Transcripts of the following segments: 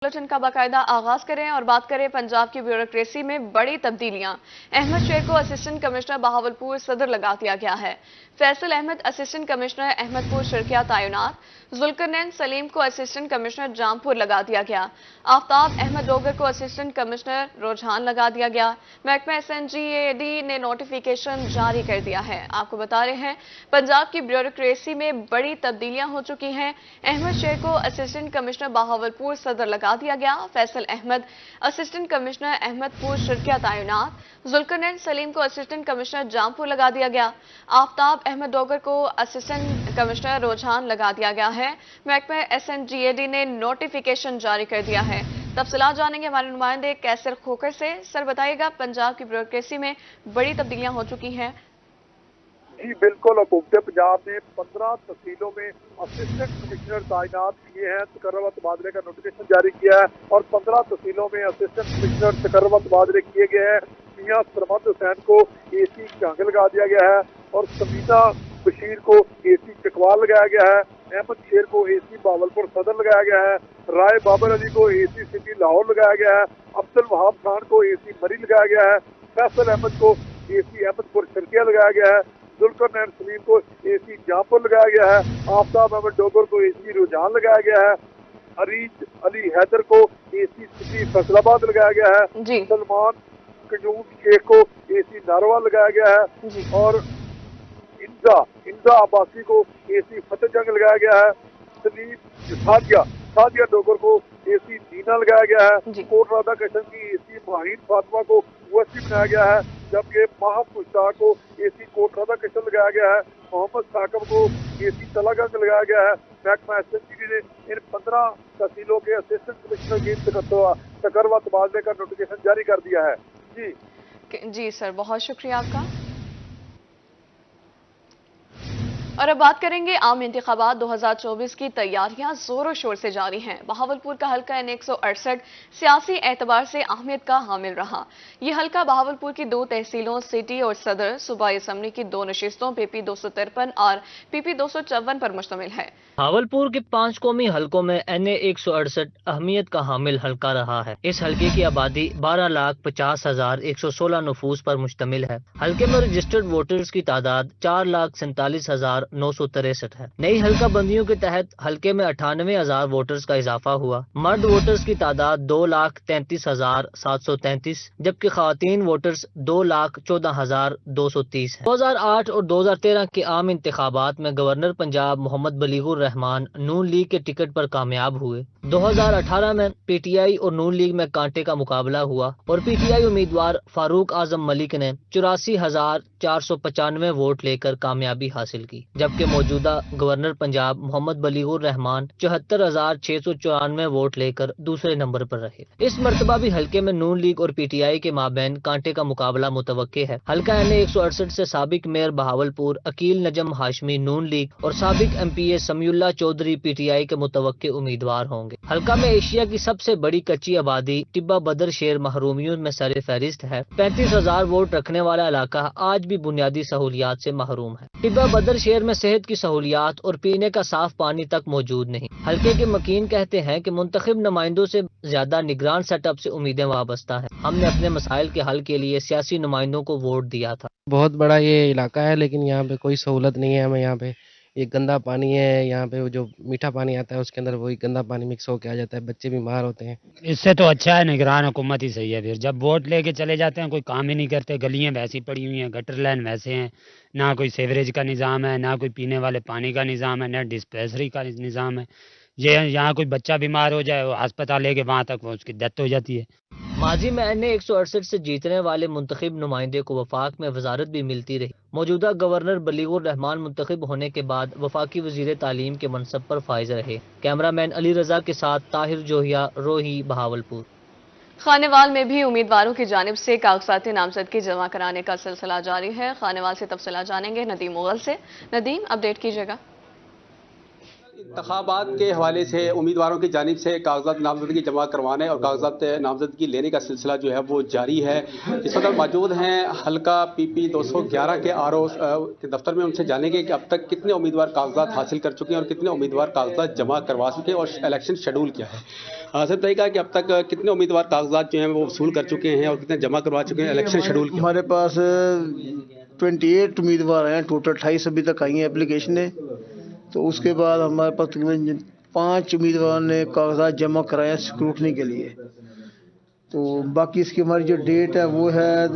Bulletin का बाकायदा आगाज करें और बात करें पंजाब की ब्यूरोक्रेसी में बड़ी तब्दीलियां। अहमद शेख को असिस्टेंट कमिश्नर बहावलपुर सदर लगा दिया गया है। फैसल अहमद असिस्टेंट कमिश्नर अहमदपुर शर्किया तैनात। जुल्करनैन सलीम को असिस्टेंट कमिश्नर जामपुर लगा दिया गया। आफ्ताब अहमद डोगर को असिस्टेंट कमिश्नर रुझान लगा दिया गया। महकमा SNGAD ने नोटिफिकेशन जारी कर दिया है। आपको बता रहे हैं पंजाब की ब्यूरोक्रेसी में बड़ी तब्दीलियां हो चुकी हैं। अहमद शेख को असिस्टेंट कमिश्नर बहावलपुर सदर लगा दिया गया। फैसल अहमद असिस्टेंट कमिश्नर अहमदपुर शर्किया तैनात। जुल्करनैन सलीम को असिस्टेंट कमिश्नर जामपुर लगा दिया गया। आफ्ताब अहमद डोगर को असिस्टेंट कमिश्नर रुझान लगा दिया गया है। महकमा SNGAD ने नोटिफिकेशन जारी कर दिया है। तफसीलात जानेंगे हमारे नुमाइंदे कैसर खोकर से। सर बताइएगा, पंजाब की ब्यूरोक्रेसी में बड़ी तब्दीलियां हो चुकी हैं। जी बिल्कुल, हुकूमत पंजाब ने 15 तहसीलों में असिस्टेंट कमिश्नर तैनात किए हैं। तकर्रवा तबादले का नोटिफिकेशन जारी किया है और 15 तहसीलों में असिस्टेंट कमिश्नर तकर्रवा तबादले किए गए हैं। मियां सरमद हुसैन को AC कांग लगा दिया गया है और समीना बशीर को AC चकवाल लगाया गया है। अहमद शेर को AC बहावलपुर सदर लगाया गया है। राय बाबर अली को AC सिटी लाहौर लगाया गया है। अब्दुल वहाब खान को AC मरी लगाया गया है। फैसल अहमद को AC अहमदपुर शर्किया लगाया गया है। जुल्करनैन सलीम को AC जामपुर लगाया गया है। आफ्ताब अहमद डोगर को AC रुझान लगाया गया है। अरीज अली हैदर को AC सिटी फैसलाबाद लगाया गया है। सलमान कजूम शेख को AC नारवा लगाया गया है और इंदा अब्बासी को AC फतेह जंग लगाया गया है। सलीम सादिया डोगर को AC दीना लगाया गया है। कोट राधा कशन की AC माहीन फातिमा को OSP बनाया गया है, जबकि महब मुश्ताक को AC कोट राधा कशन लगाया गया है। मोहम्मद साकब को AC तलागंग लगाया गया है। महकमा SNGAD ने इन 15 तहसीलों के असिस्टेंट कमिश्नर की तकर्रवा तबादले का नोटिफिकेशन जारी कर दिया है। जी सर, बहुत शुक्रिया आपका। और अब बात करेंगे आम इंतखाबात 2024 की तैयारियां जोरों शोर से जारी हैं। बहावलपुर का हल्का N168 सियासी एतबार से अहमियत का हामिल रहा। ये हल्का बहावलपुर की 2 तहसीलों सिटी और सदर सूबाई असम्बली की 2 नशिस्तों PP 253 और PP 254 पर मुश्तमिल है। बहावलपुर के 5 कौमी हलकों में NA168 अहमियत का हामिल हल्का रहा है। इस हल्के की आबादी 12,50,116 नफूस पर मुश्तमिल है। हल्के में रजिस्टर्ड वोटर्स की तादाद 4,47,963 है। नई हल्का बंदियों के तहत हल्के में 98,000 वोटर्स का इजाफा हुआ। मर्द वोटर्स की तादाद 2,33,733 जबकि खवातीन वोटर्स 2,14,230 है। 2008 और 2013 के आम इंतखाबात में गवर्नर पंजाब मोहम्मद बलीगुर रहमान नून लीग के टिकट पर कामयाब हुए। 2018 में PTI और नून लीग में कांटे का मुकाबला हुआ और PTI उम्मीदवार फारूक आजम मलिक ने 84,495 वोट लेकर कामयाबी हासिल की, जबकि मौजूदा गवर्नर पंजाब मोहम्मद बलीगुर रहमान 74,694 वोट लेकर दूसरे नंबर पर रहे। इस मरतबा भी हल्के में नून लीग और PTI के माबैन कांटे का मुकाबला मुतवक्के है। हल्का NA168 से साबिक मेयर बहावलपुर अकील नजम हाशमी नून लीग और साबिक MPA समीउल्लाह चौधरी PTI के मुतवक्के उम्मीदवार होंगे। हल्का में एशिया की सबसे बड़ी कच्ची आबादी टिब्बा बदर शेर महरूमियों में सर फहरिस्त है। 35,000 वोट रखने वाला इलाका आज भी बुनियादी सहूलियात से महरूम है। टिब्बा बदर शहर में सेहत की सहूलियात और पीने का साफ पानी तक मौजूद नहीं। हल्के के मकीन कहते हैं कि मुंतखब नुमाइंदों से ज्यादा निगरान सेटअप से उम्मीदें वाबस्ता है। हमने अपने मसाइल के हल के लिए सियासी नुमाइंदों को वोट दिया था। बहुत बड़ा ये इलाका है, लेकिन यहाँ पे कोई सहूलत नहीं है। हमें यहाँ पे ये गंदा पानी है। यहाँ पे जो मीठा पानी आता है उसके अंदर वही गंदा पानी मिक्स होके आ जाता है, बच्चे बीमार होते हैं। इससे तो अच्छा है निगरान हुकूमत ही सही है। फिर जब वोट लेके चले जाते हैं कोई काम ही नहीं करते। गलियां वैसी पड़ी हुई हैं, गटर लाइन वैसे हैं, ना कोई सीवरेज का निज़ाम है, ना कोई पीने वाले पानी का निज़ाम है, ना डिस्पेंसरी का निज़ाम है। ये यहाँ कोई बच्चा बीमार हो जाए वो अस्पताल लेके वहाँ तक उसकी डेथ हो जाती है। माजी में NA168 से जीतने वाले मुंतखब नुमाइंदे को वफाक में वजारत भी मिलती रही। मौजूदा गवर्नर बलीगुर रहमान मुंतखब होने के बाद वफाकी वजीर तालीम के मनसब पर फाइज रहे। कैमरामैन अली रजा के साथ ताहिर जोहिया, रोही, बहावलपुर। खानेवाल में भी उम्मीदवारों की जानिब से कागजाती नामजदगी जमा कराने का सिलसिला जारी है। खानेवाल से तफसीलात जानेंगे नदीम मुगल से। नदीम, अपडेट कीजिएगा। इंतखाबात के हवाले से उम्मीदवारों की जानिब से कागजात नामजदगी जमा करवाने और कागजात नामजदगी लेने का सिलसिला जो है वो जारी है। इस वक्त मौजूद हैं हल्का PP 211 के RO के दफ्तर में। उनसे जानेंगे कि अब तक कितने उम्मीदवार कागजात हासिल कर चुके हैं और कितने उम्मीदवार कागजात जमा करवा चुके हैं और इलेक्शन शेड्यूल क्या है। सर बताइएगा कि अब तक कितने उम्मीदवार कागजात जो हैं वो वसूल कर चुके हैं और कितने जमा करवा चुके हैं, इलेक्शन शेड्यूल हमारे पास 28 उम्मीदवार हैं, टोटल 28 अभी तक आई हैं एप्लीकेशनें। तो उसके बाद हमारे पास तकरीबन 5 उम्मीदवारों ने कागजात जमा कराए स्क्रूटनी के लिए। तो बाकी इसकी हमारी जो डेट है वो है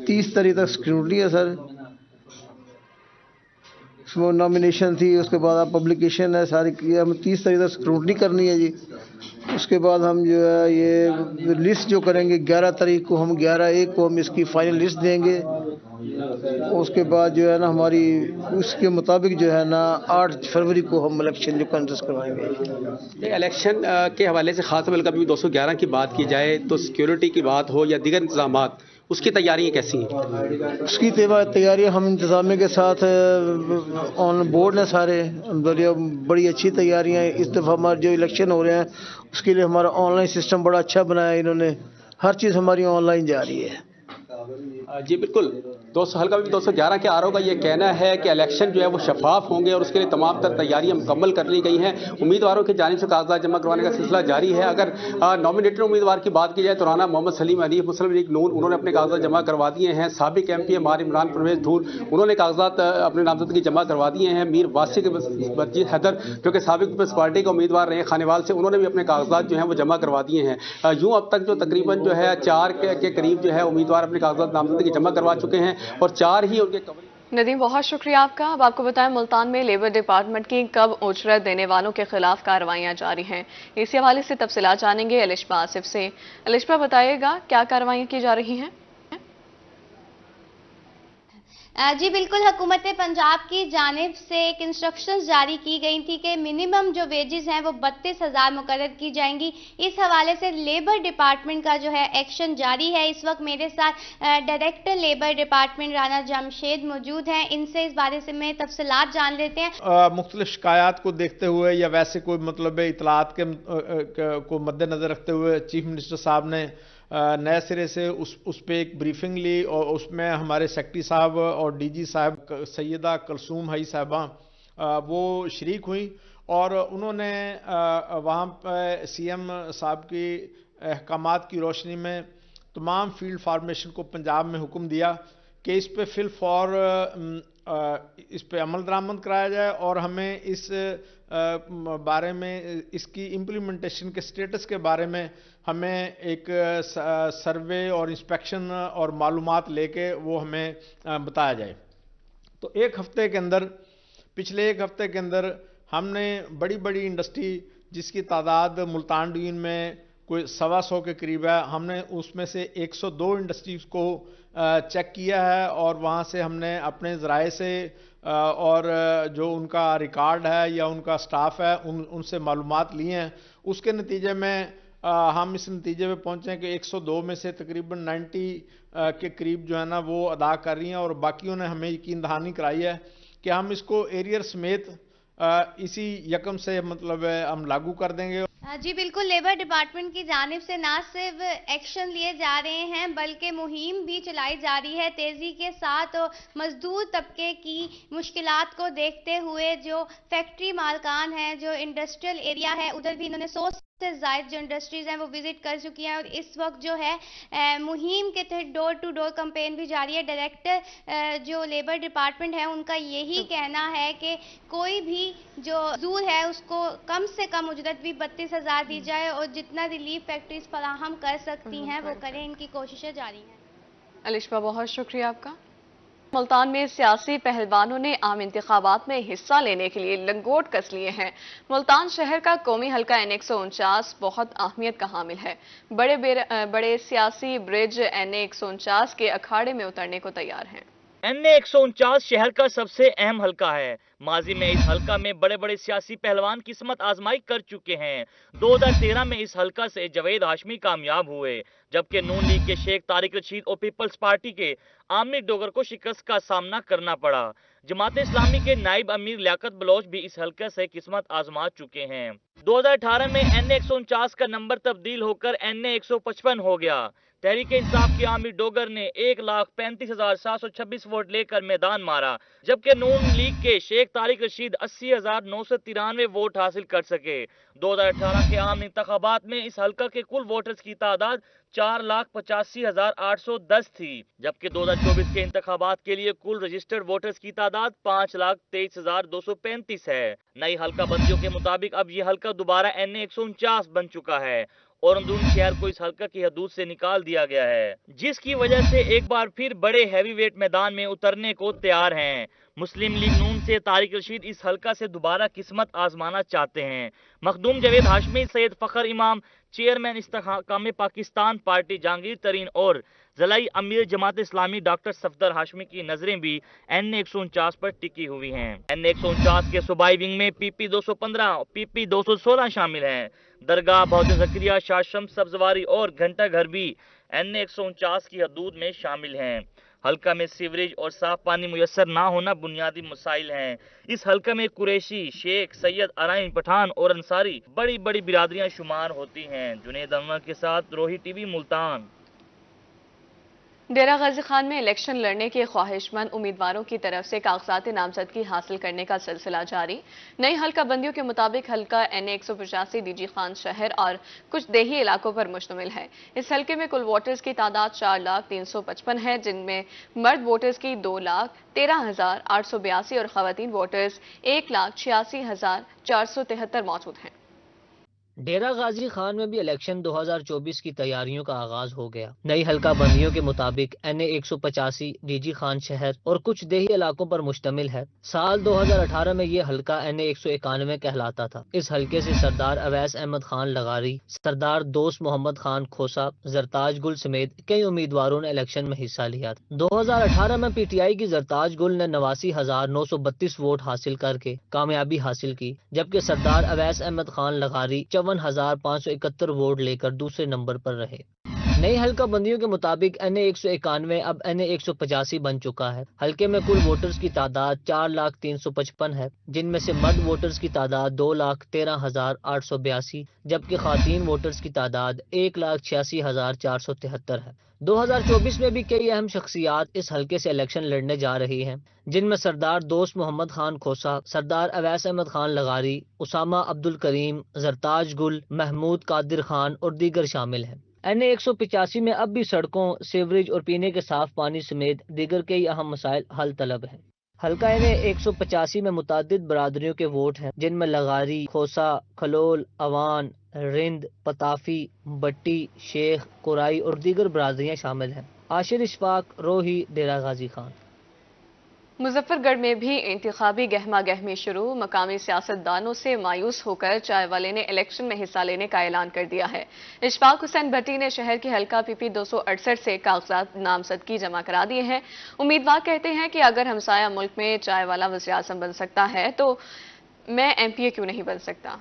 30 तारीख तक स्क्रूटनी है सर। उसमें नॉमिनेशन थी, उसके बाद आप पब्लिकेशन है सारी, हम 30 तारीख तक स्क्रूटनी करनी है जी। उसके बाद हम जो है ये लिस्ट जो करेंगे 11 तारीख को, हम 11/1 को हम इसकी फाइनल लिस्ट देंगे। उसके बाद जो है ना हमारी उसके मुताबिक जो है ना 8 फरवरी को हम इलेक्शन जो कंडक्ट करवाएंगे। इलेक्शन के हवाले से खास तौर पर 211 की बात की जाए तो सिक्योरिटी की बात हो या दीगर इंतजामात, उसकी तैयारियां कैसी हैं? उसकी तैयारियां हम इंतजामिया के साथ ऑन बोर्ड हैं सारे, बड़ी अच्छी तैयारियां। इस दफ़ा हमारे जो इलेक्शन हो रहे हैं उसके लिए हमारा ऑनलाइन सिस्टम बड़ा अच्छा बनाया है इन्होंने, हर चीज़ हमारी ऑनलाइन जा रही है। जी बिल्कुल, हल्का PP 211 के RO का ये कहना है कि इलेक्शन जो है वो शफाफ होंगे और उसके लिए तमाम तर तैयारियां मुकम्मल कर ली गई हैं। उम्मीदवारों की जानिब से कागजात जमा करवाने का सिलसिला जारी है। अगर नॉमिनेटेड उम्मीदवार की बात की जाए तो राना मोहम्मद सलीम हनीफ मुस्लिम लीग नून, उन्होंने अपने कागजात जमा करवा दिए हैं। साबिक MP हमारे इमरान परवेज धूल, उन्होंने कागजात अपने नामजदगी जमा करवा दिए हैं। मीर वासिक मस्जिद हैदर जो कि साबिक पीपल्स पार्टी के उम्मीदवार रहे खानेवाल से, उन्होंने भी अपने कागजात जो हैं वो जमा करवा दिए हैं। यूँ अब तक जो तकरीबन जो है 4 के करीब जो है उम्मीदवार अपने कागजात नामजदगी जमा करवा चुके हैं और 4 ही उनके कवरेज। नदीम, बहुत शुक्रिया आपका। अब आपको बताएं मुल्तान में लेबर डिपार्टमेंट की कब उजरत देने वालों के खिलाफ कार्रवाइयां जारी हैं। इसी हवाले से तफसीलात जानेंगे अलिशबा आसिफ से। अलिशबा, बताइएगा क्या कार्रवाइयां की जा रही हैं? जी बिल्कुल, हुकूमत पंजाब की जानिब से एक इंस्ट्रक्शंस जारी की गई थी कि मिनिमम जो वेजेस हैं वो 32,000 मुकर्रर की जाएंगी। इस हवाले से लेबर डिपार्टमेंट का जो है एक्शन जारी है। इस वक्त मेरे साथ director labour department Rana Jamshed मौजूद हैं, इनसे इस बारे से मैं तफसीलात जान लेते हैं। मुख्तलिफ शिकायत को देखते हुए या वैसे कोई मतलब इतलात के को मद्देनज़र रखते हुए चीफ मिनिस्टर साहब ने नए सिरे से उस पे एक ब्रीफिंग ली और उसमें हमारे सेक्रेटरी साहब और DG साहब सैयदा कलसूम हई साहबा वो शरीक हुई और उन्होंने वहाँ पर CM साहब की अहकामात की रोशनी में तमाम फील्ड फार्मेशन को पंजाब में हुक्म दिया कि इस पे फिल फॉर इस पे अमल दरामद कराया जाए और हमें इस बारे में इसकी इम्प्लीमेंटेशन के स्टेटस के बारे में हमें एक सर्वे और इंस्पेक्शन और मालूमात लेके वो हमें बताया जाए। तो पिछले एक हफ्ते के अंदर हमने बड़ी बड़ी इंडस्ट्री जिसकी तादाद मुल्तान डिवीजन में कोई 125 के करीब है, हमने उसमें से 102 इंडस्ट्रीज को चेक किया है और वहाँ से हमने अपने ज़राए से और जो उनका रिकॉर्ड है या उनका स्टाफ है उनसे मालूमात लिए हैं। उसके नतीजे में हम इस नतीजे पे पहुँचे हैं कि 102 में से तकरीबन 90 के करीब जो है ना वो अदा कर रही हैं और बाकियों ने हमें यकीन दहानी कराई है कि हम इसको एरियर समेत इसी यकम से मतलब हम लागू कर देंगे। जी बिल्कुल, लेबर डिपार्टमेंट की जानिब से ना सिर्फ एक्शन लिए जा रहे हैं बल्कि मुहिम भी चलाई जा रही है तेज़ी के साथ। मजदूर तबके की मुश्किलात को देखते हुए जो फैक्ट्री मालकान हैं, जो इंडस्ट्रियल एरिया है, उधर भी इन्होंने 100 से ज़ायद जो इंडस्ट्रीज़ हैं वो विज़िट कर चुकी हैं और इस वक्त जो है मुहिम के तहत डोर टू डोर कैंपेन भी जारी है। डायरेक्टर जो लेबर डिपार्टमेंट है उनका यही कहना है कि कोई भी जो मजदूर है उसको कम से कम उजरत भी 32,000 दी जाए और जितना रिलीफ फैक्ट्रीज फराहम कर सकती हैं वो करें, इनकी कोशिशें जारी हैं। अलिशबा, बहुत शुक्रिया आपका। मुल्तान में सियासी पहलवानों ने आम इंतखाबात में हिस्सा लेने के लिए लंगोट कस लिए हैं। मुल्तान शहर का कौमी हल्का N149 बहुत अहमियत का हामिल है। बड़े सियासी ब्रिज N149 के अखाड़े में उतरने को तैयार हैं। N149 शहर का सबसे अहम हल्का है। माजी में इस हलका में बड़े बड़े सियासी पहलवान किस्मत आजमाई कर चुके हैं। 2013 में इस हलका से जावेद हाशमी कामयाब हुए, जबकि नून लीग के शेख तारिक रशीद और पीपल्स पार्टी के आमिर डोगर को शिकस्त का सामना करना पड़ा। जमात इस्लामी के नाइब अमीर लियाकत बलोच भी इस हलके से किस्मत आजमा चुके हैं। 2018 में NA 149 का नंबर तब्दील होकर NA 155 हो गया। तहरीक इंसाफ के आमिर डोगर ने 1,35,726 वोट लेकर मैदान मारा, जबकि नून लीग के शेख तारिक रशीद 80,993 वोट हासिल कर सके। 2018 के आम इंतखाबात में इस हलका के कुल वोटर्स की तादाद 4,85,810 थी, जबकि 2024 के इंतखाबात के लिए कुल रजिस्टर्ड वोटर्स की तादाद 5,23,235 है। नई हलका बंदियों के मुताबिक अब ये हलका दोबारा NA 149 बन चुका है और अंदरून शहर को इस हलका की हदूद से निकाल दिया गया है, जिसकी वजह से एक बार फिर बड़े हैवीवेट मैदान में उतरने को तैयार हैं। मुस्लिम लीग नून से तारिक रशीद इस हलका से दोबारा किस्मत आजमाना चाहते हैं। मखदूम जावेद हाशमी, सैयद फखर इमाम, चेयरमैन इस्तेहकाम पाकिस्तान पार्टी जहांगीर तरीन और ज़िलाई अमीर जमात इस्लामी डॉक्टर सफदर हाशमी की नजरें भी NA 149 पर टिकी हुई हैं। NA 149 के सूबाई विंग में PP 215 और PP 216 शामिल हैं। दरगाह, बहौद ज़करिया, शाह शम्स सब्जवारी और घंटा घर भी NA 149 की हदूद में शामिल हैं। हल्का में सीवरेज और साफ पानी मुयस्सर ना होना बुनियादी मसाइल हैं। इस हल्का में कुरैशी, शेख, सैयद, अराइन, पठान और अंसारी बड़ी बड़ी बिरादरियां शुमार होती हैं। जुनेद अनवर के साथ रोही TV मुल्तान। डेरा गाजी खान में इलेक्शन लड़ने के ख्वाहिशमंद उम्मीदवारों की तरफ से कागजात नामजदगी हासिल करने का सिलसिला जारी। नई हल्का बंदियों के मुताबिक हल्का NA 185 DG खान शहर और कुछ देही इलाकों पर मुश्तमिल है। इस हल्के में कुल वोटर्स की तादाद 4,355 है, जिनमें मर्द वोटर्स की 2,13,882 और खवातीन वोटर्स 1,86,473 मौजूद हैं। डेरा गाजी खान में भी इलेक्शन 2024 की तैयारियों का आगाज हो गया। नई हल्का बंदियों के मुताबिक NA 185 DG खान शहर और कुछ देही इलाकों पर मुश्तमिल है। साल 2018 में ये हल्का NA 191 कहलाता था। इस हल्के से सरदार अवैस अहमद खान लगारी, सरदार दोस्त मोहम्मद खान खोसा, जरताज गुल समेत कई उम्मीदवारों ने इलेक्शन में हिस्सा लिया। 2018 में PTI की जरताज गुल ने 89,932 वोट हासिल करके कामयाबी हासिल की, जबकि सरदार अवैस अहमद खान लगारी 54,571 वोट लेकर दूसरे नंबर पर रहे। नई हल्का बंदियों के मुताबिक NA 191 अब NA 185 बन चुका है। हल्के में कुल वोटर्स की तादाद 4,355 है, जिनमें से मर्द वोटर्स की तादाद 2,13,882 जबकि खातीन वोटर्स की तादाद 1,86,473 है। 2024 में भी कई अहम शख्सियात इस हल्के से इलेक्शन लड़ने जा रही हैं, जिनमें सरदार दोस्त मोहम्मद खान खोसा, सरदार अवैस अहमद खान लगारी, उसामा अब्दुल करीम, जरताज गुल, महमूद कादिर खान और दीगर शामिल हैं। NA 185 में अब भी सड़कों, सीवरेज और पीने के साफ पानी समेत दीगर कई अहम मसाइल हल तलब हैं। हल्का NA 185 में मुतादिद बरादरियों के वोट हैं, जिनमें लगारी, खोसा, खलोल, अवान, रिंद, पताफी, बट्टी, शेख, कुराई और दीगर बरादरियां शामिल हैं। आशिर इशफाक, रोही, डेरा गाजी खान। मुजफ्फरगढ़ में भी इंतखाबी गहमा गहमी शुरू। मकामी सियासतदानों से मायूस होकर चाय वाले ने इलेक्शन में हिस्सा लेने का ऐलान कर दिया है। इशफाक हुसैन भट्टी ने शहर के हल्का PP 268 से कागजात नामजदगी जमा करा दिए हैं। उम्मीदवार कहते हैं कि अगर हमसाया मुल्क में चाय वाला वज़ीर आज़म बन सकता है तो मैं MPA क्यों नहीं बन सकता।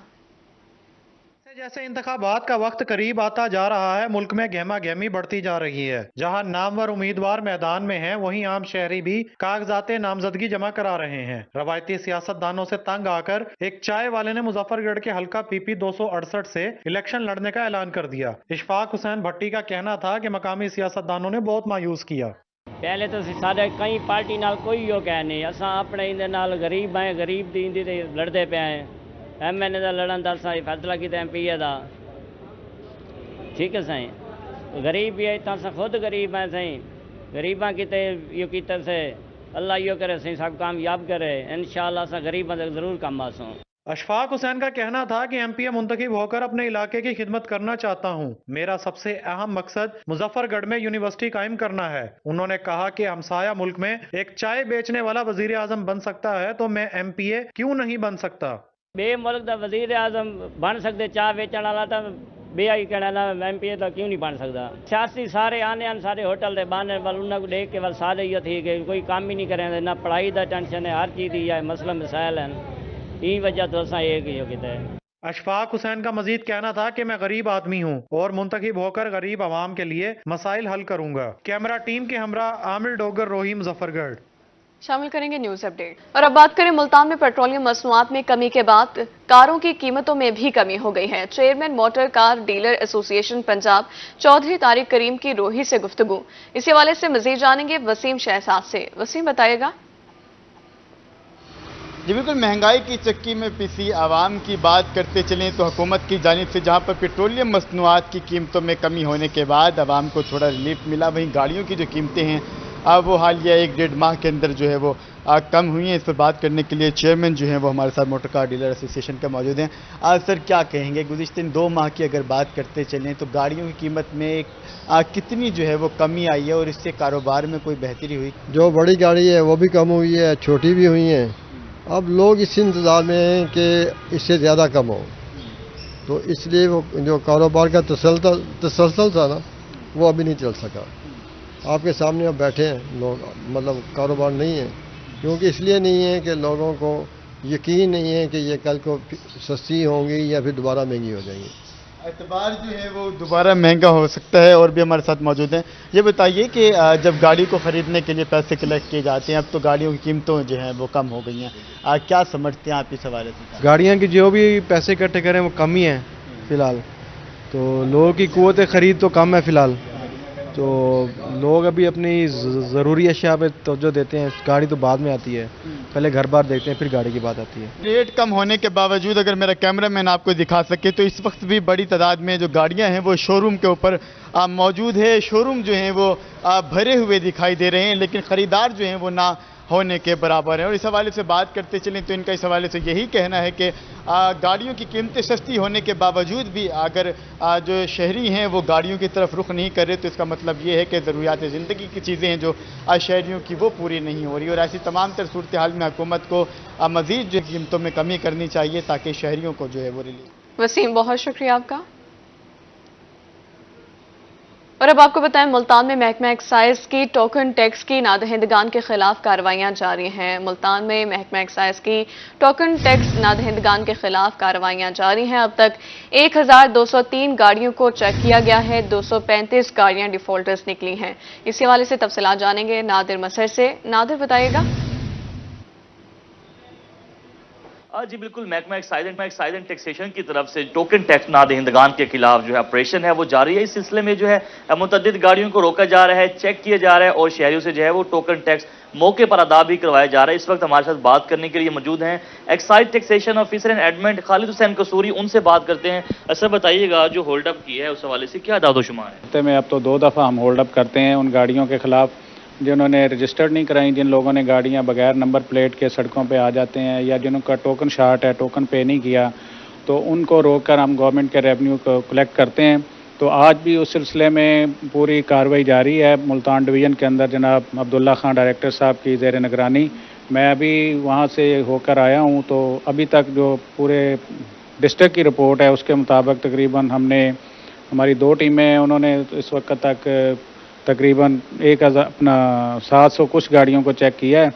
जैसे इंतखाबात का वक्त करीब आता जा रहा है, मुल्क में गहमा गहमी बढ़ती जा रही है। जहां नामवर उम्मीदवार मैदान में हैं, वहीं आम शहरी भी कागजात नामजदगी जमा करा रहे हैं। रवायती सियासतदानों से तंग आकर एक चाय वाले ने मुजफ्फरगढ़ के हल्का PP 268 से इलेक्शन लड़ने का ऐलान कर दिया। इशफाक हुसैन भट्टी का कहना था कि मकामी सियासतदानों ने बहुत मायूस किया। पहले तो सारे कई पार्टी नाल कोई यो कह नहीं, असा अपने इंदे नाल गरीब आए, गरीब दी इंदी ते लड़दे पे आए। MNA का लड़न का असा फैसला किया MPA का, ठीक है साईं। गरीब भी है तो खुद गरीब है साईं, गरीबा किते यो किते से अल्लाह यो करे साईं सब कामयाब करे, इंशाअल्लाह सा गरीबा तक जरूर काम आसों। अशफाक हुसैन का कहना था कि MPA मुंतखब होकर अपने इलाके की खिदमत करना चाहता हूं। मेरा सबसे अहम मकसद मुजफ्फरगढ़ में यूनिवर्सिटी कायम करना है। उन्होंने कहा कि हमसाया मुल्क में एक चाय बेचने वाला वजीर आजम बन सकता है तो मैं MPA क्यों नहीं बन सकता। बे मुल्क का वजीर आजम बन सकते, चाह बेचने वाला तो बेआई कहना ना MP तो क्यों नहीं बन सकता। सियासी सारे आने सारे होटल दे बहाने वाल उन्होंने देख के वाल सारे ही थी कि कोई काम ही नहीं करें, ना पढ़ाई का टेंशन है, हर चीज़ की है, मसला मसाइल हैं, यही वजह तो असा एक ही हो किया। अशफाक हुसैन का मजीद कहना था कि मैं गरीब आदमी हूँ और मुंतखब होकर गरीब आवाम के लिए मसाइल हल करूंगा। कैमरा टीम के हमरा आमिर डोगर, रोही, मुजफ्फरगढ़। शामिल करेंगे न्यूज अपडेट। और अब बात करें मुल्तान में पेट्रोलियम मसनूआत में कमी के बाद कारों की कीमतों में भी कमी हो गई है। Chairman motor car dealer association Punjab Chaudhry Tariq Karim की रोही से गुफ्तगू, इस हवाले से मजीद जानेंगे वसीम शहजाद से। वसीम बताइएगा। जी बिल्कुल, महंगाई की चक्की में पिसी आवाम की बात करते चलें तो हुकूमत की जानिब से जहां पर पेट्रोलियम मसनूआत की कीमतों में कमी होने के बाद आवाम को थोड़ा रिलीफ मिला, वहीं गाड़ियों की जो कीमतें हैं अब वो हालिया 1-1.5 माह के अंदर जो है वो कम हुई हैं। इस पर बात करने के लिए चेयरमैन जो है वो हमारे साथ मोटर कार डीलर एसोसिएशन का मौजूद हैं। आज सर क्या कहेंगे, गुज़िश्ते 2 माह की अगर बात करते चलें तो गाड़ियों की कीमत में कितनी जो है वो कमी आई है और इससे कारोबार में कोई बेहतरी हुई? जो बड़ी गाड़ी है वो भी कम हुई है, छोटी भी हुई है। अब लोग इस इंतज़ार में हैं कि इससे ज़्यादा कम हो, तो इसलिए वो जो कारोबार का तसलसल था ना वो अभी नहीं चल सका। आपके सामने अब बैठे हैं लोग, मतलब कारोबार नहीं है, क्योंकि इसलिए नहीं है कि लोगों को यकीन नहीं है कि ये कल को सस्ती होंगी या फिर दोबारा महंगी हो जाएंगी। एतबार जो है वो दोबारा महंगा हो सकता है। और भी हमारे साथ मौजूद हैं। ये बताइए कि जब गाड़ी को ख़रीदने के लिए पैसे कलेक्ट किए जाते हैं, अब तो गाड़ियों की कीमतों जो हैं वो कम हो गई हैं, क्या समझते हैं आप इस हवाले से? गाड़ियाँ की जो भी पैसे इकट्ठे करें वो कम ही है फ़िलहाल, तो लोगों की क़ुव्वत ख़रीद तो कम है फ़िलहाल, तो लोग अभी अपनी ज़रूरी अशिया पे तवज्जो देते हैं। गाड़ी तो बाद में आती है, पहले घर बार देखते हैं फिर गाड़ी की बात आती है। रेट कम होने के बावजूद अगर मेरा कैमरामैन आपको दिखा सके तो इस वक्त भी बड़ी तादाद में जो गाड़ियां हैं वो शोरूम के ऊपर मौजूद है। शोरूम जो हैं वो भरे हुए दिखाई दे रहे हैं, लेकिन ख़रीदार जो हैं वो ना होने के बराबर है। और इस हवाले से बात करते चलें तो इनका इस हवाले से यही कहना है कि गाड़ियों की कीमतें सस्ती होने के बावजूद भी अगर जो शहरी हैं वो गाड़ियों की तरफ रुख नहीं कर रहे तो इसका मतलब ये है कि ज़रूरियात ज़िंदगी की चीज़ें हैं जो शहरियों की वो पूरी नहीं हो रही। और ऐसी तमाम तर सूरत हाल में हुकूमत को मज़ीद जो कीमतों में कमी करनी चाहिए ताकि शहरियों को जो है वो रिलीफ। वसीम, बहुत शुक्रिया आपका। और अब आपको बताएं, मुल्तान में महकमा एक्साइज की टोकन टैक्स की नादहिंदगान के खिलाफ कार्रवाइयां जारी हैं। मुल्तान में महकमा एक्साइज की टोकन टैक्स नादहिंदगान के खिलाफ कार्रवाइयां जारी हैं। अब तक 1203 गाड़ियों को चेक किया गया है, 235 गाड़ियां डिफॉल्टर्स निकली हैं। इसी हवाले से तफसीलात जानेंगे नादिर मसर से। नादिर बताइएगा। जी बिल्कुल, महकमा एक्साइज एंड टैक्सेशन की तरफ से टोकन टैक्स नादहिंदगान के खिलाफ जो है ऑपरेशन है वो जारी है। इस सिलसिले में जो है मुतअद्दिद गाड़ियों को रोका जा रहा है, चेक किया जा रहा है और शहरियों से जो है वो टोकन टैक्स मौके पर अदा भी करवाया जा रहा है। इस वक्त हमारे साथ बात करने के लिए मौजूद हैं excise taxation officer and admin Khalid Hussain Kasuri, उनसे बात करते हैं। सर बताइएगा, जो होल्ड अप की है उस हवाले से क्या दादोशुमार है? हफ्ते में अब तो 2 दफ़ा हम होल्ड अप करते हैं उन गाड़ियों के खिलाफ जिन्होंने रजिस्टर्ड नहीं कराई, जिन लोगों ने गाड़ियां बगैर नंबर प्लेट के सड़कों पे आ जाते हैं या जिनका टोकन शार्ट है, टोकन पे नहीं किया, तो उनको रोककर हम गवर्नमेंट के रेवेन्यू को कलेक्ट करते हैं। तो आज भी उस सिलसिले में पूरी कार्रवाई जारी है। मुल्तान डिवीज़न के अंदर जनाब अब्दुल्ला खान डायरेक्टर साहब की ज़ेर निगरानी मैं अभी वहाँ से होकर आया हूँ, तो अभी तक जो पूरे डिस्ट्रिक्ट की रिपोर्ट है उसके मुताबिक तकरीबन हमने हमारी 2 टीमें हैं, उन्होंने इस वक्त तक तकरीबन 700 कुछ गाड़ियों को चेक किया है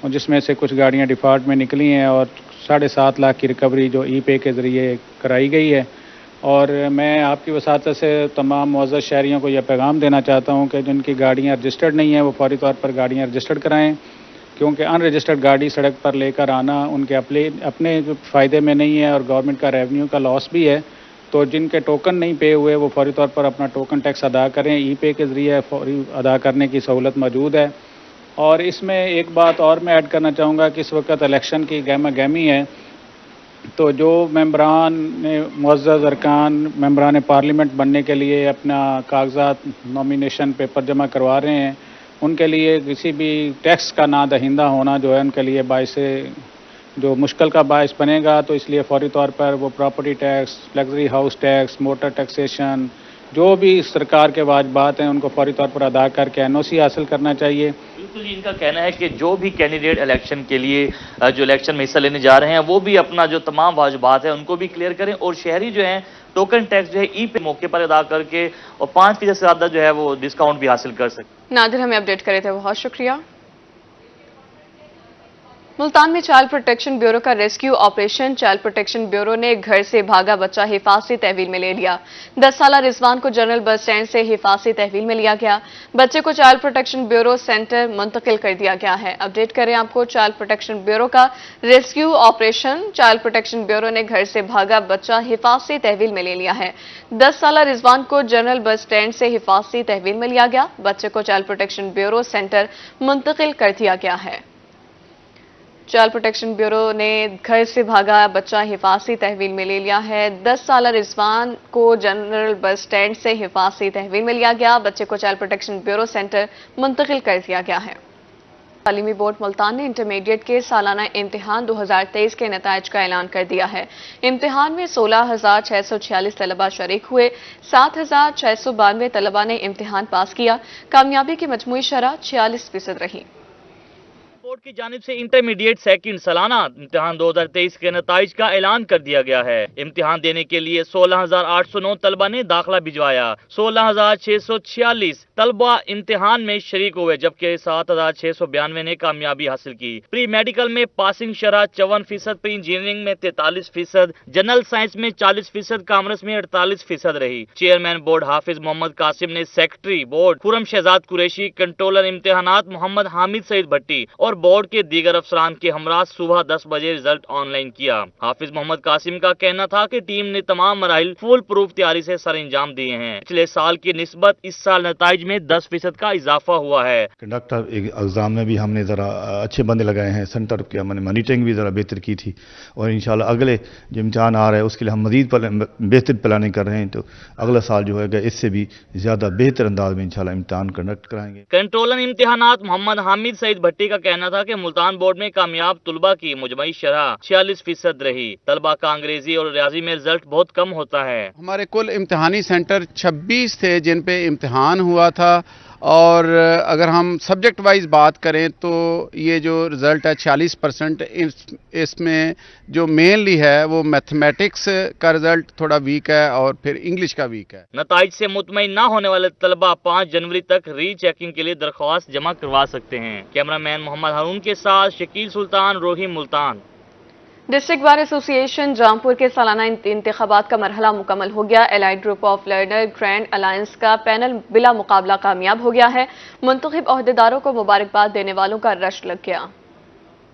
और जिसमें से कुछ गाड़ियां डिफ़ॉल्ट में निकली हैं और 7.5 लाख की रिकवरी जो ई-पे के ज़रिए कराई गई है। और मैं आपकी वसात से तमाम मुअज़्ज़ज़ शहरियों को यह पैगाम देना चाहता हूं कि जिनकी गाड़ियां रजिस्टर्ड नहीं हैं वो फौरी तौर पर गाड़ियां रजिस्टर्ड कराएं, क्योंकि अनरजिस्टर्ड गाड़ी सड़क पर लेकर आना उनके अपने फ़ायदे में नहीं है और गवर्नमेंट का रेवेन्यू का लॉस भी है। तो जिनके टोकन नहीं पे हुए वो फौरी तौर पर अपना टोकन टैक्स अदा करें। ई-पे के ज़रिए फौरी अदा करने की सहूलत मौजूद है। और इसमें एक बात और मैं ऐड करना चाहूँगा कि इस वक्त इलेक्शन की गहमा गहमी है, तो जो मेंबरान मुअज़्ज़ज़ अरकान मेंबरान पार्लियामेंट बनने के लिए अपना कागजात नॉमिनेशन पेपर जमा करवा रहे हैं, उनके लिए किसी भी टैक्स का नादहिंदा होना जो है उनके लिए बाइस जो मुश्किल का बायस बनेगा। तो इसलिए फौरी तौर पर वो property tax, luxury house tax, motor taxation, जो भी सरकार के वाजिबात हैं उनको फौरी तौर पर अदा करके NOC हासिल करना चाहिए। بالکل इनका कहना है कि जो भी कैंडिडेट इलेक्शन के लिए जो इलेक्शन में हिस्सा लेने जा रहे हैं वो भी अपना जो तमाम वाजिबात है उनको भी क्लियर करें और शहरी जो हैं टोकन टैक्स जो है ई पे मौके पर अदा करके और 5% से ज्यादा जो है वो डिस्काउंट भी हासिल कर सकते। नादिर हमें अपडेट करे थे, बहुत शुक्रिया। मुल्तान में चाइल्ड प्रोटेक्शन ब्यूरो का rescue operation. Child protection bureau ने घर से भागा बच्चा हिफाजती तहवील में ले लिया। 10 साला रिजवान को जनरल बस स्टैंड से हिफाजती तहवील में लिया गया। बच्चे को चाइल्ड प्रोटेक्शन ब्यूरो सेंटर मुंतकिल कर दिया गया है। अपडेट करें आपको चाइल्ड प्रोटेक्शन ब्यूरो का rescue operation. Child protection bureau ने घर से भागा बच्चा हिफाजती तहवील में ले लिया है। 10 साला रिजवान को जनरल बस स्टैंड से हिफाजती तहवील में लिया गया। बच्चे को चाइल्ड प्रोटेक्शन ब्यूरो सेंटर मुंतकिल कर दिया गया है। चाइल्ड प्रोटेक्शन ब्यूरो ने घर से भागा बच्चा हिफाजती तहवील में ले लिया है। 10 साला रिजवान को जनरल बस स्टैंड से हिफाजती तहवील में लिया गया। बच्चे को चाइल्ड प्रोटेक्शन ब्यूरो सेंटर मुंतकिल कर दिया गया है। तालीमी बोर्ड मुल्तान ने इंटरमीडिएट के सालाना इम्तिहान 2023 के नताइज का ऐलान कर दिया है। इम्तिहान में 16,646 तलबा शरीक हुए। 7,692 तलबा ने इम्तिहान पास किया। कामयाबी की मजमूई शरह 46% रही। बोर्ड की जानिब से इंटरमीडिएट सेकंड सालाना इम्तिहान 2023 के नताइज का ऐलान कर दिया गया है। इम्तिहान देने के लिए 16,809 तलबा ने दाखिला भिजवाया। 16,646 तलबा इम्तिहान में शरीक हुए जबकि 7,692 ने कामयाबी हासिल की। प्री मेडिकल में पासिंग शरह 54%, प्री इंजीनियरिंग में 43%, जनरल साइंस में 40%, कॉमर्स में 48% रही। चेयरमैन बोर्ड हाफिज मोहम्मद कासिम ने secretary board Khurram Shahzad Qureshi, controller इम्तिहानात मोहम्मद हामिद सईद भट्टी और बोर्ड के दीगर अफसरान के हमरा सुबह 10 बजे रिजल्ट ऑनलाइन किया। हाफिज मोहम्मद कासिम का कहना था कि टीम ने तमाम मराहिल फुल प्रूफ तैयारी से सर अंजाम दिए हैं। पिछले साल की निस्बत इस साल नताइज में 10% का इजाफा हुआ है। कंडक्टर एग्जाम में भी हमने जरा अच्छे बंदे लगाए हैं। सेंटर की हमने मॉनिटरिंग भी जरा बेहतर की थी और इंशाल्लाह अगले जो इम्तिहान आ रहा है उसके लिए हम मजीद बेहतर प्लानिंग कर रहे हैं। तो अगला साल जो है इससे भी ज्यादा बेहतर अंदाज में इंशाल्लाह इम्तिहान कंडक्ट कराएंगे। कंट्रोलर इम्तिहानात मोहम्मद हामिद सईद भट्टी का कहना था कि मुल्तान बोर्ड में कामयाब तलबा की मुजमई शरह 46% रही। तलबा का अंग्रेजी और रियाजी में रिजल्ट बहुत कम होता है। हमारे कुल इम्तिहानी सेंटर 26 थे जिन पे इम्तिहान हुआ था और अगर हम सब्जेक्ट वाइज बात करें तो ये जो रिज़ल्ट है 46%, इसमें जो मेनली है वो मैथमेटिक्स का रिज़ल्ट थोड़ा वीक है और फिर इंग्लिश का वीक है। नताइज से मुतमईन ना होने वाले तलबा 5 जनवरी तक री चेकिंग के लिए दरख्वास्त जमा करवा सकते हैं। कैमरामैन मोहम्मद हारून के साथ शकील सुल्तान, रोही, Multan. District bar association Jaunpur के सालाना इंतखाबात का मरहला मुकम्मल हो गया। Allied group of learner grand alliance का पैनल बिला मुकाबला कामयाब हो गया है। मुंतखब अहदेदारों को मुबारकबाद देने वालों का रश लग गया।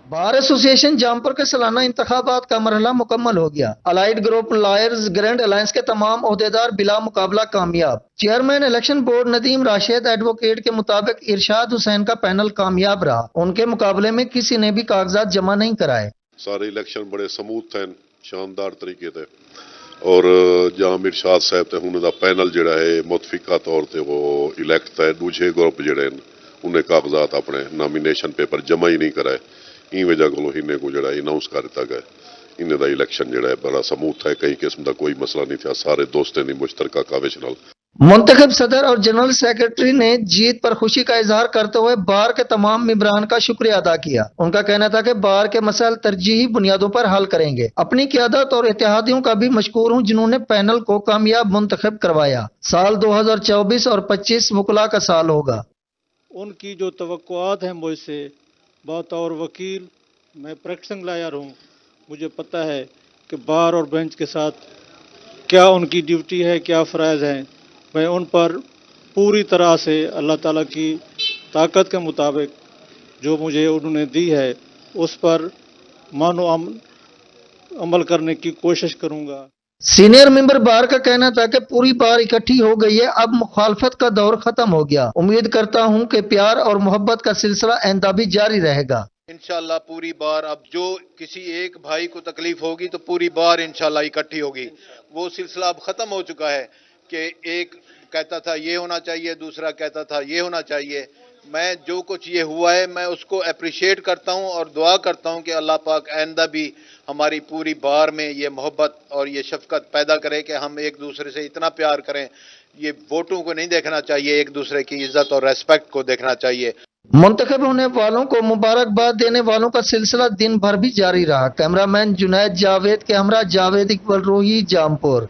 बार एसोसिएशन जौनपुर के सालाना इंतखाबात का मरहला मुकम्मल हो गया। Allied group lawyers grand alliance के तमाम अहदेदार बिला मुकाबला कामयाब। Chairman election board Nadeem Rashid advocate के मुताबिक इरशाद हुसैन का पैनल कामयाब रहा। उनके मुकाबले में किसी ने भी कागजात जमा नहीं कराए। सारे इलेक्शन बड़े समूथ थे, शानदार तरीके थे और जहां इरशाद साहब थे उन्होंने पैनल जड़ा है मुतफिका तौर पर वो इलैक्ट थे। दूसरे ग्रुप जड़े उन्हें कागजात अपने नॉमिनेशन पेपर जमा ही नहीं कराए। ई वजह को इन्हें को जड़ा अनाउंस कर दिता गया। इन्हें का इलैक्शन जड़ा है बड़ा समूथ है, कई किस्म का कोई मसला नहीं था। सारे दोस्तों ने मुश्तरका काविश नाल मुंतखब सदर और जनरल सेक्रेटरी ने जीत पर खुशी का इजहार करते हुए बार के तमाम मेंबरान का शुक्रिया अदा किया। उनका कहना था कि बार के मसाइल तरजीही बुनियादों पर हल करेंगे। अपनी क़यादत और इत्तेहादियों का भी मशकूर हूँ जिन्होंने पैनल को कामयाब मुंतखब करवाया। साल 2024 और 25 वकला का साल होगा। उनकी जो तवक्कुआत है मुझसे, बतौर वकील मैं प्रैक्टिसिंग लॉयर हूँ, मुझे पता है कि बार और बेंच के साथ क्या उनकी ड्यूटी है, क्या फ़राइज़ हैं। मैं उन पर पूरी तरह से अल्लाह ताला की ताकत के मुताबिक जो मुझे उन्होंने दी है उस पर मानो अमल करने की कोशिश करूँगा। सीनियर मेंबर बार का कहना था कि पूरी बार इकट्ठी हो गई है, अब मुखालफत का दौर खत्म हो गया। उम्मीद करता हूँ कि प्यार और मोहब्बत का सिलसिला आइंदा भी जारी रहेगा। इंशाल्लाह पूरी बार अब जो किसी एक भाई को तकलीफ होगी तो पूरी बार इंशाल्लाह इकट्ठी होगी। वो सिलसिला अब खत्म हो चुका है कि एक कहता था ये होना चाहिए, दूसरा कहता था ये होना चाहिए। मैं जो कुछ ये हुआ है मैं उसको अप्रिशिएट करता हूँ और दुआ करता हूँ कि अल्लाह पाक आइंदा भी हमारी पूरी बार में ये मोहब्बत और ये शफकत पैदा करे कि हम एक दूसरे से इतना प्यार करें। ये वोटों को नहीं देखना चाहिए, एक दूसरे की इज्जत और रेस्पेक्ट को देखना चाहिए। मुंतखब होने वालों को मुबारकबाद देने वालों का सिलसिला दिन भर भी जारी रहा। कैमरामैन जुनैद जावेद के हमरा जावेद इकबल रोही, जामपुर।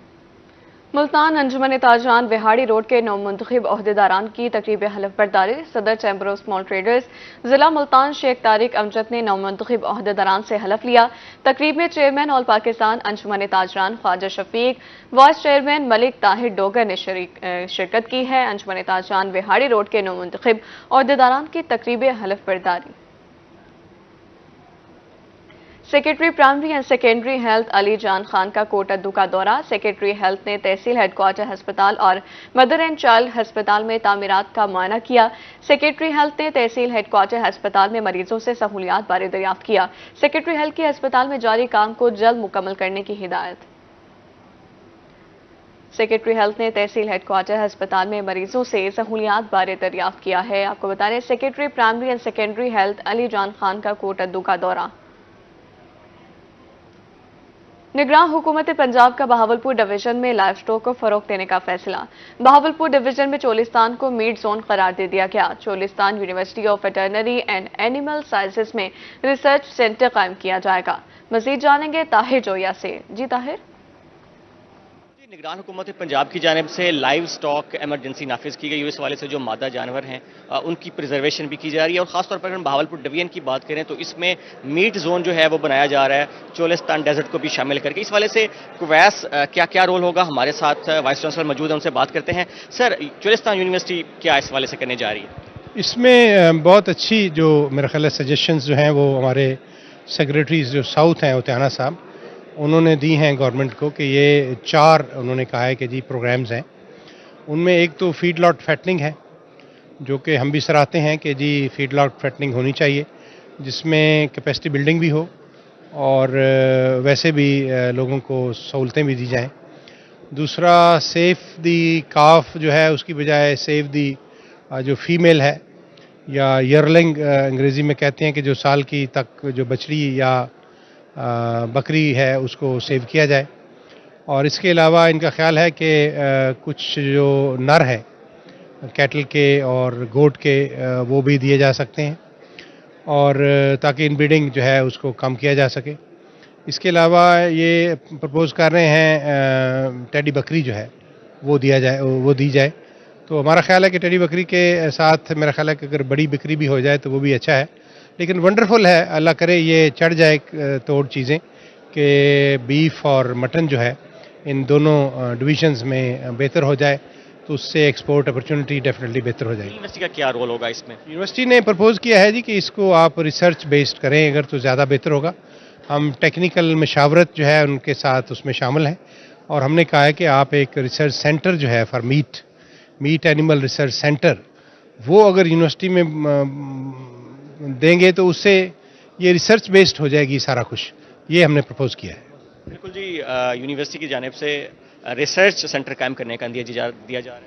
मुल्तान अंजुमन ताजरान विहाड़ी रोड के नौमुंतखब ओहदेदारान की तकरीब हलफ बरदारी। सदर चैम्बर ऑफ स्मॉल ट्रेडर्स जिला मुल्तान शेख तारिक अमजद ने नौमुंतखब ओहदेदारान से हलफ लिया। तकरीब में चेयरमैन ऑल पाकिस्तान अंजुमन ताजरान ख्वाजा शफीक, वाइस चेयरमैन मलिक ताहिर डोगर ने शिरकत की है। अंजुमन ताजरान विहाड़ी रोड के नौमुंतखब ओहदेदारान की तकरीब हलफ बरदारी। Secretary primary and secondary health Ali Jan Khan का कोटद्दू का दौरा। सेक्रेटरी हेल्थ ने तहसील हेडक्वार्टर अस्पताल और मदर एंड चाइल्ड अस्पताल में तामीरात का मुआयना किया। सेक्रेटरी हेल्थ ने तहसील हेडक्वार्टर अस्पताल में मरीजों से सहूलियात बारे दरियाफ्त किया। सेक्रेटरी हेल्थ की अस्पताल में जारी काम को जल्द मुकम्मल करने की हिदायत। सेक्रेटरी हेल्थ ने तहसील हेडक्वार्टर अस्पताल में मरीजों से सहूलियात बारे दरियाफ्त किया है। आपको बता दें, secretary primary and secondary health Ali Jan Khan का कोटद्दू का दौरा। निगरान हुकूमत पंजाब का बहावलपुर डिवीजन में लाइव स्टॉक को फरोग देने का फैसला। बहावलपुर डिवीजन में चोलिस्तान को मीट जोन करार दे दिया गया। Cholistan university of veterinary and animal sciences में रिसर्च सेंटर कायम किया जाएगा। मजीद जानेंगे ताहिर जोया से। जी ताहिर। निगरान हुकूमत पंजाब की जानिब से लाइव स्टॉक एमरजेंसी नाफिज की गई है। इस वाले से जो मादा जानवर हैं उनकी प्रिजर्वेशन भी की जा रही है और खासतौर पर अगर बहावलपुर डिवीजन की बात करें तो इसमें मीट जोन जो है वो बनाया जा रहा है चोलिस्तान डेजर्ट को भी शामिल करके। इस वाले से कुवैस क्या क्या रोल होगा, हमारे साथ वाइस चांसलर मौजूद है, उनसे बात करते हैं। सर, चोलिस्तान यूनिवर्सिटी क्या इस वाले से करने जा रही है? इसमें बहुत अच्छी जो मेरा ख्याल है सजेशंस जो हैं वो हमारे सेक्रेटरीज जो साउथ हैं उतियाना साहब उन्होंने दी हैं गवर्नमेंट को कि ये 4 उन्होंने कहा है कि जी प्रोग्राम्स हैं। उनमें एक तो फीड लॉट फैटनिंग है जो कि हम भी सराहते हैं कि जी फीड लॉट फैटनिंग होनी चाहिए जिसमें कैपेसिटी बिल्डिंग भी हो और वैसे भी लोगों को सहूलतें भी दी जाएं। दूसरा सेफ दी काफ जो है उसकी बजाय सेफ दी जो फीमेल है या यरलिंग अंग्रेज़ी में कहते हैं कि जो साल की तक जो बछड़ी या बकरी है उसको सेव किया जाए। और इसके अलावा इनका ख्याल है कि कुछ जो नर है कैटल के और गोट के वो भी दिए जा सकते हैं और ताकि इनब्रीडिंग जो है उसको कम किया जा सके। इसके अलावा ये प्रपोज़ कर रहे हैं टेडी बकरी जो है वो दी जाए। तो हमारा ख्याल है कि टेडी बकरी के साथ मेरा ख्याल है कि अगर बड़ी बकरी भी हो जाए तो वो भी अच्छा है। लेकिन वंडरफुल है, अल्लाह करे ये चढ़ जाए तोड़ चीज़ें कि बीफ और मटन जो है इन दोनों डिविजन्स में बेहतर हो जाए तो उससे एक्सपोर्ट अपॉर्चुनिटी डेफिनेटली बेहतर हो जाएगी। यूनिवर्सिटी का क्या रोल होगा इसमें? यूनिवर्सिटी ने प्रपोज किया है जी कि इसको आप रिसर्च बेस्ड करें अगर तो ज़्यादा बेहतर होगा। हम टेक्निकल मशावरत जो है उनके साथ उसमें शामिल हैं और हमने कहा है कि आप एक रिसर्च सेंटर जो है for meet animal research centre वो अगर यूनिवर्सिटी में देंगे तो उससे ये रिसर्च बेस्ड हो जाएगी सारा कुछ। ये हमने प्रपोज किया है। बिल्कुल जी, यूनिवर्सिटी की जानिब से रिसर्च सेंटर कायम करने का दिया जा रहा है।